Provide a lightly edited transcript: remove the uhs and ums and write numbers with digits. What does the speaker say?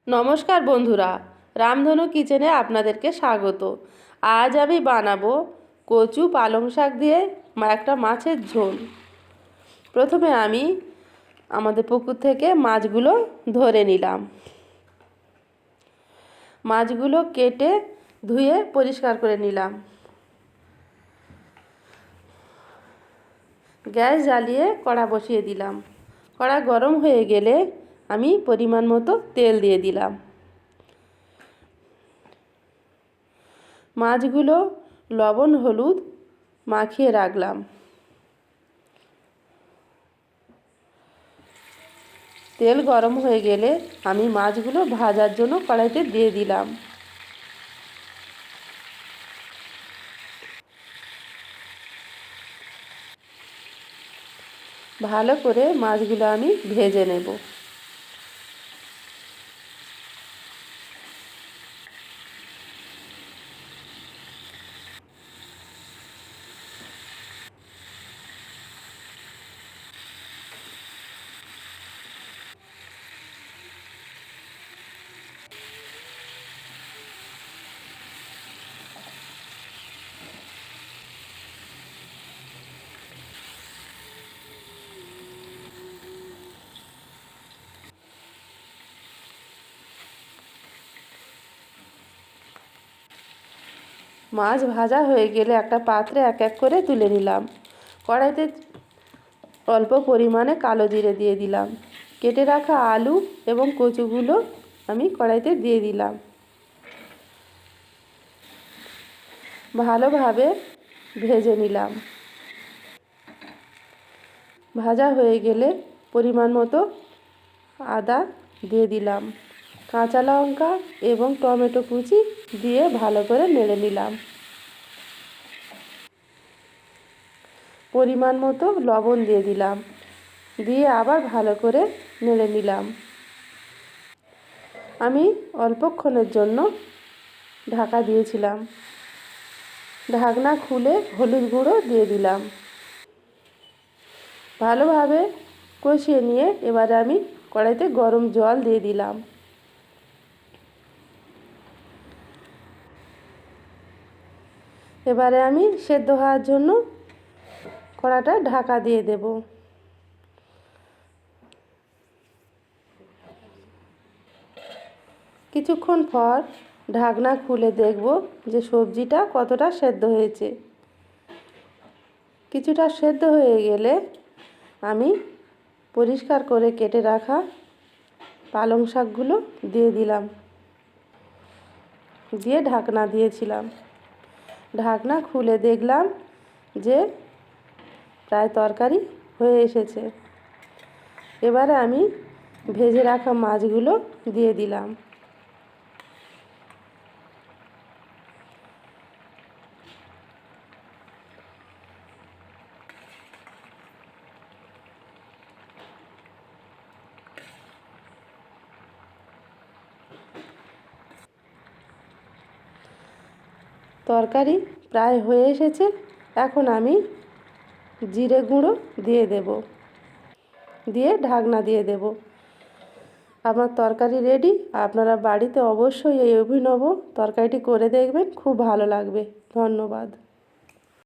নমস্কার বন্ধুরা, রামধনু কিচেনে আপনাদেরকে স্বাগত। আজ আমি বানাবো কচু পালং শাক দিয়ে একটা মাছের ঝোল। প্রথমে আমি আমাদের পুকুর থেকে মাছগুলো ধরে নিলাম। মাছগুলো কেটে ধুয়ে পরিষ্কার করে নিলাম। গ্যাস জ্বালিয়ে কড়া বসিয়ে দিলাম। কড়া গরম হয়ে গেলে আমি পরিমাণ মতো তেল দিয়ে দিলাম। মাছগুলো লবণ হলুদ মাখিয়ে রাখলাম। তেল গরম হয়ে গেলে আমি মাছগুলো ভাজার জন্য কড়াইতে দিয়ে দিলাম। ভালো করে মাছগুলো আমি ভেজে নেব। মাছ ভাজা হয়ে গেলে একটা পাত্রে এক এক করে তুলে নিলাম। কড়াইতে অল্প পরিমাণে কালো জিরে দিয়ে দিলাম। কেটে রাখা আলু এবং কচুগুলো আমি কড়াইতে দিয়ে দিলাম। ভালোভাবে ভেজে নিলাম। ভাজা হয়ে গেলে পরিমাণ মতো আদা দিয়ে দিলাম। কাঁচা লঙ্কা এবং টমেটো কুচি দিয়ে ভালো করে নেড়ে নিলাম। পরিমাণ মতো লবণ দিয়ে দিলাম, দিয়ে আবার ভালো করে নেড়ে নিলাম। আমি অল্পক্ষণের জন্য ঢাকা দিয়েছিলাম। ঢাকনা খুলে হলুদ গুঁড়ো দিয়ে দিলাম। ভালোভাবে কষিয়ে নিয়ে এবারে আমি কড়াইতে গরম জল দিয়ে দিলাম। এবারে আমি সেদ্ধ হওয়ার জন্য কড়াটা ঢাকা দিয়ে দেব। কিছুক্ষণ পর ঢাকনা খুলে দেখব যে সবজিটা কতটা সেদ্ধ হয়েছে। কিছুটা সেদ্ধ হয়ে গেলে আমি পরিষ্কার করে কেটে রাখা পালং শাকগুলো দিয়ে দিলাম, দিয়ে ঢাকনা দিয়েছিলাম। ঢাকনা খুলে দেখলাম যে প্রায় তরকারি হয়ে এসেছে। এবারে আমি ভেজে রাখা মাছগুলো দিয়ে দিলাম। তরকারি প্রায় হয়ে এসেছে। এখন আমি জিরে গুঁড়ো দিয়ে দেব, দিয়ে ঢাকনা দিয়ে দেব। আমার তরকারি রেডি। আপনারা বাড়িতে অবশ্যই এই অভিনব তরকারিটি করে দেখবেন, খুব ভালো লাগবে। ধন্যবাদ।